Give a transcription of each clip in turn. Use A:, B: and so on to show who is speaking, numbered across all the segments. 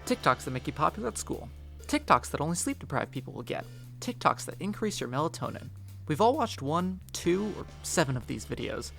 A: TikToks that make you popular at school. TikToks that only sleep-deprived people will get. TikToks that increase your melatonin. We've all watched 1, 2, or 7 of these videos.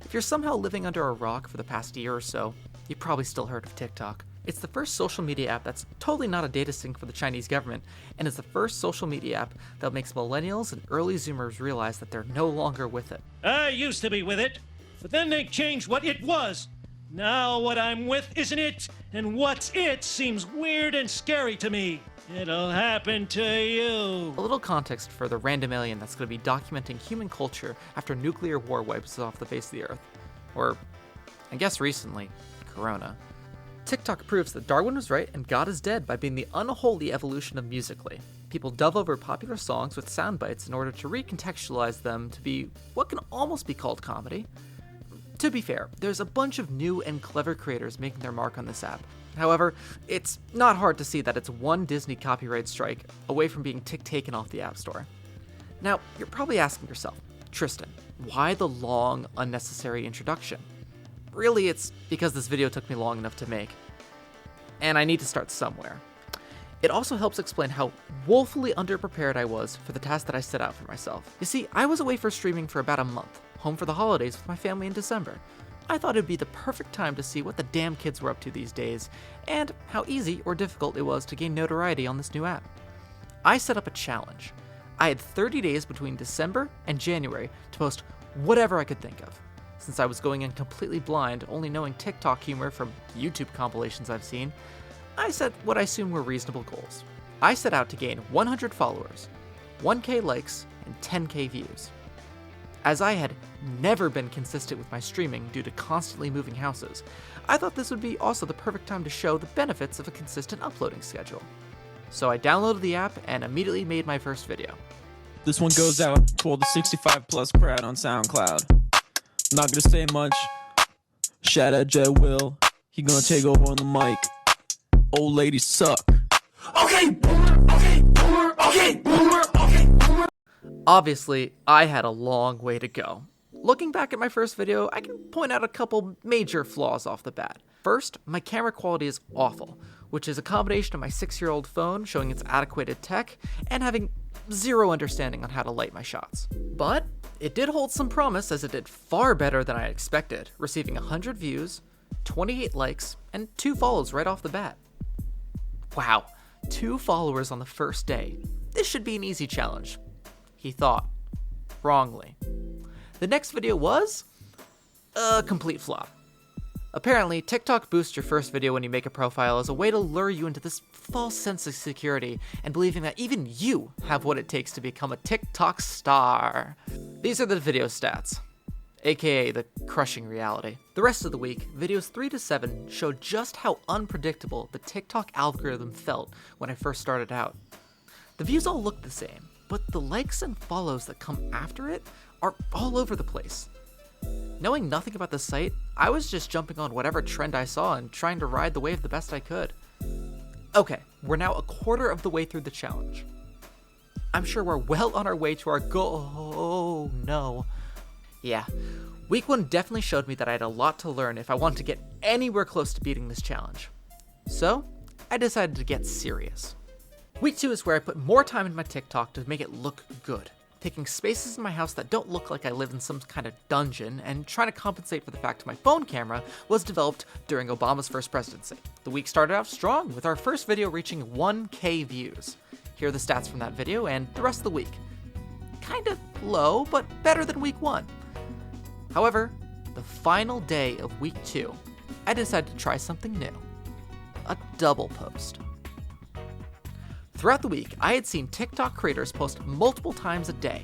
A: If you're somehow living under a rock for the past year or so, you've probably still heard of TikTok. It's the first social media app that's totally not a data sink for the Chinese government, and is the first social media app that makes millennials and early Zoomers realize that they're no longer with it.
B: I used to be with it, but then they changed what it was. Now what I'm with isn't it, and what's it seems weird and scary to me. It'll happen to you.
A: A little context for the random alien that's going to be documenting human culture after nuclear war wipes us off the face of the earth. Or, I guess recently, Corona. TikTok proves that Darwin was right and God is dead by being the unholy evolution of Musical.ly. People dub over popular songs with sound bites in order to recontextualize them to be what can almost be called comedy. To be fair, there's a bunch of new and clever creators making their mark on this app. However, it's not hard to see that it's one Disney copyright strike away from being taken off the App Store. Now, you're probably asking yourself, Tristan, why the long, unnecessary introduction? Really, it's because this video took me long enough to make. And I need to start somewhere. It also helps explain how woefully underprepared I was for the task that I set out for myself. You see, I was away for streaming for about a month, home for the holidays with my family in December. I thought it'd be the perfect time to see what the damn kids were up to these days, and how easy or difficult it was to gain notoriety on this new app. I set up a challenge. I had 30 days between December and January to post whatever I could think of. Since I was going in completely blind, only knowing TikTok humor from YouTube compilations I've seen, I set what I assume were reasonable goals. I set out to gain 100 followers, 1K likes, and 10K views. As I had never been consistent with my streaming due to constantly moving houses, I thought this would be also the perfect time to show the benefits of a consistent uploading schedule. So I downloaded the app and immediately made my first video.
C: This one goes out to all the 65 plus crowd on SoundCloud. Not gonna say much. Shout out Jet Will. He gonna take over on the mic. Old ladies suck.
D: Okay, boomer, okay, boomer, okay, boomer, okay, boomer.
A: Obviously, I had a long way to go. Looking back at my first video, I can point out a couple major flaws off the bat. First, my camera quality is awful, which is a combination of my 6-year-old phone showing its antiquated tech and having zero understanding on how to light my shots. But it did hold some promise, as it did far better than I expected, receiving 100 views, 28 likes, and 2 follows right off the bat. Wow, 2 followers on the first day. This should be an easy challenge, he thought. Wrongly. The next video was a complete flop. Apparently, TikTok boosts your first video when you make a profile as a way to lure you into this false sense of security and believing that even you have what it takes to become a TikTok star. These are the video stats, aka the crushing reality. The rest of the week, videos 3 to 7 showed just how unpredictable the TikTok algorithm felt when I first started out. The views all look the same, but the likes and follows that come after it are all over the place. Knowing nothing about the site, I was just jumping on whatever trend I saw and trying to ride the wave the best I could. Okay, we're now a quarter of the way through the challenge. I'm sure we're well on our way to our goal. Oh no. Yeah, week 1 definitely showed me that I had a lot to learn if I wanted to get anywhere close to beating this challenge. So, I decided to get serious. Week 2 is where I put more time into my TikTok to make it look good. Taking spaces in my house that don't look like I live in some kind of dungeon, and trying to compensate for the fact my phone camera was developed during Obama's first presidency. The week started off strong, with our first video reaching 1K views. Here are the stats from that video and the rest of the week. Kinda low, but better than week 1. However, the final day of week 2, I decided to try something new. A double post. Throughout the week, I had seen TikTok creators post multiple times a day.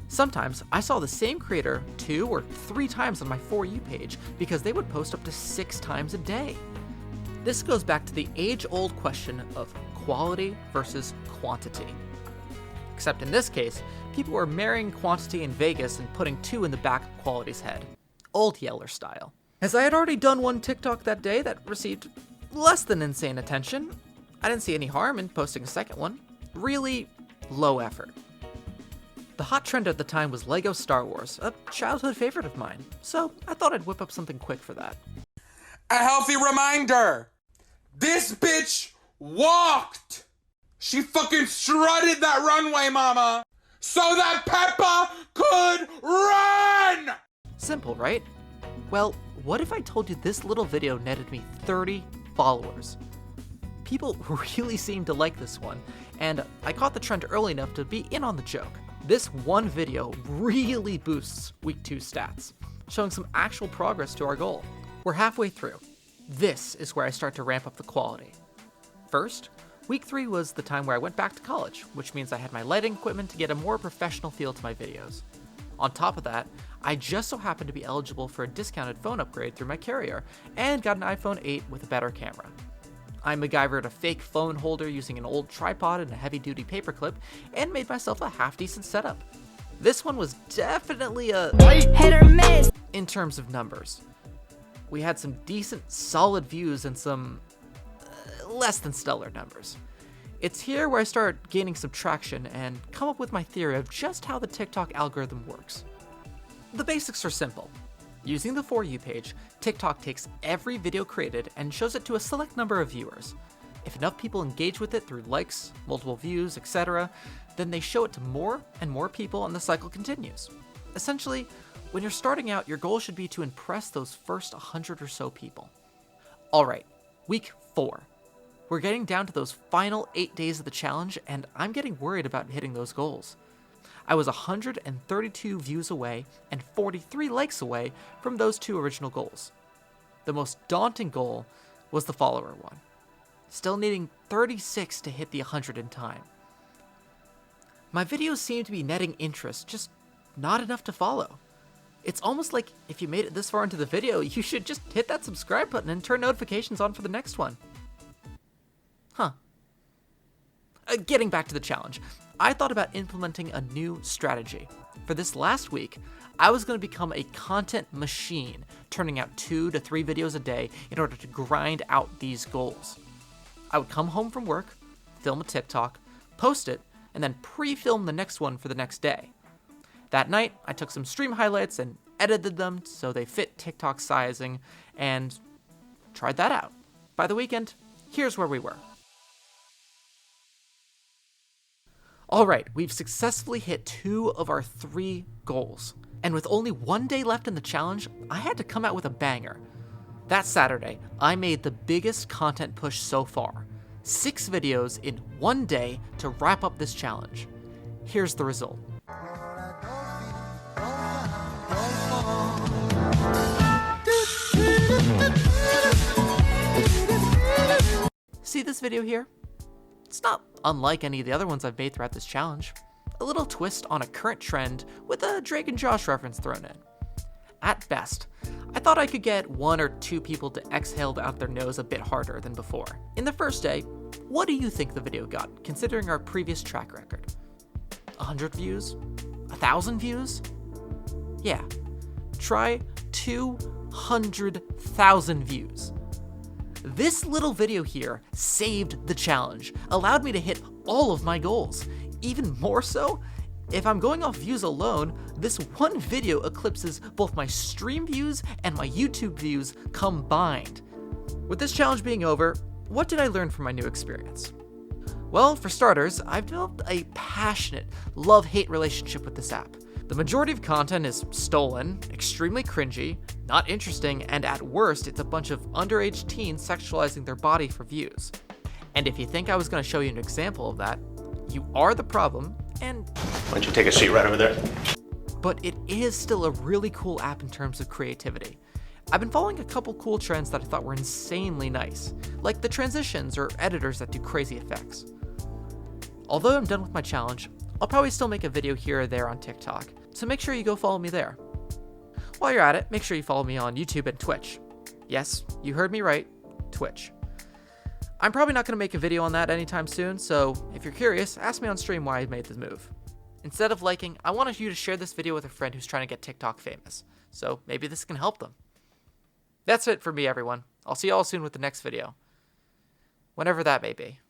A: Sometimes, I saw the same creator 2 or 3 times on my For You page because they would post up to 6 times a day. This goes back to the age-old question of quality versus quantity. Except in this case, people were marrying quantity in Vegas and putting 2 in the back of quality's head. Old Yeller style. As I had already done one TikTok that day that received less than insane attention, I didn't see any harm in posting a second one. Really low effort. The hot trend at the time was Lego Star Wars, a childhood favorite of mine, so I thought I'd whip up something quick for that.
D: A healthy reminder.
E: This bitch walked. She fucking strutted that runway, mama, so that Peppa could run!
A: Simple, right? Well, what if I told you this little video netted me 30 followers? People really seemed to like this one, and I caught the trend early enough to be in on the joke. This one video really boosts week 2 stats, showing some actual progress to our goal. We're halfway through. This is where I start to ramp up the quality. First, week 3 was the time where I went back to college, which means I had my lighting equipment to get a more professional feel to my videos. On top of that, I just so happened to be eligible for a discounted phone upgrade through my carrier, and got an iPhone 8 with a better camera. I MacGyvered a fake phone holder using an old tripod and a heavy-duty paperclip, and made myself a half-decent setup. This one was definitely a hit or miss in terms of numbers. We had some decent, solid views and some less than stellar numbers. It's here where I start gaining some traction and come up with my theory of just how the TikTok algorithm works. The basics are simple. Using the For You page, TikTok takes every video created and shows it to a select number of viewers. If enough people engage with it through likes, multiple views, etc., then they show it to more and more people and the cycle continues. Essentially, when you're starting out, your goal should be to impress those first 100 or so people. Alright, week 4. We're getting down to those final 8 days of the challenge, and I'm getting worried about hitting those goals. I was 132 views away and 43 likes away from those 2 original goals. The most daunting goal was the follower one, still needing 36 to hit the 100 in time. My videos seem to be netting interest, just not enough to follow. It's almost like if you made it this far into the video, you should just hit that subscribe button and turn notifications on for the next one. Huh. Getting back to the challenge, I thought about implementing a new strategy. For this last week, I was going to become a content machine, turning out 2 to 3 videos a day in order to grind out these goals. I would come home from work, film a TikTok, post it, and then pre-film the next one for the next day. That night, I took some stream highlights and edited them so they fit TikTok sizing, and tried that out. By the weekend, here's where we were. Alright, we've successfully hit 2 of our 3 goals, and with only 1 day left in the challenge, I had to come out with a banger. That Saturday, I made the biggest content push so far. 6 videos in 1 day to wrap up this challenge. Here's the result. See this video here? It's not unlike any of the other ones I've made throughout this challenge. A little twist on a current trend with a Drake and Josh reference thrown in. At best, I thought I could get 1 or 2 people to exhale out their nose a bit harder than before. In the first day, what do you think the video got, considering our previous track record? 100 views? 1,000 views? Yeah, try 200,000 views. This little video here saved the challenge, allowed me to hit all of my goals. Even more so, if I'm going off views alone, this one video eclipses both my stream views and my YouTube views combined. With this challenge being over, what did I learn from my new experience? Well, for starters, I've developed a passionate love-hate relationship with this app. The majority of content is stolen, extremely cringy, not interesting, and at worst, it's a bunch of underage teens sexualizing their body for views. And if you think I was going to show you an example of that, you are the problem, and
F: why don't you take a seat right over there?
A: But it is still a really cool app in terms of creativity. I've been following a couple cool trends that I thought were insanely nice, like the transitions or editors that do crazy effects. Although I'm done with my challenge, I'll probably still make a video here or there on TikTok, so make sure you go follow me there. While you're at it, make sure you follow me on YouTube and Twitch. Yes, you heard me right, Twitch. I'm probably not going to make a video on that anytime soon, so if you're curious, ask me on stream why I made the move. Instead of liking, I wanted you to share this video with a friend who's trying to get TikTok famous, so maybe this can help them. That's it for me, everyone. I'll see you all soon with the next video. Whenever that may be.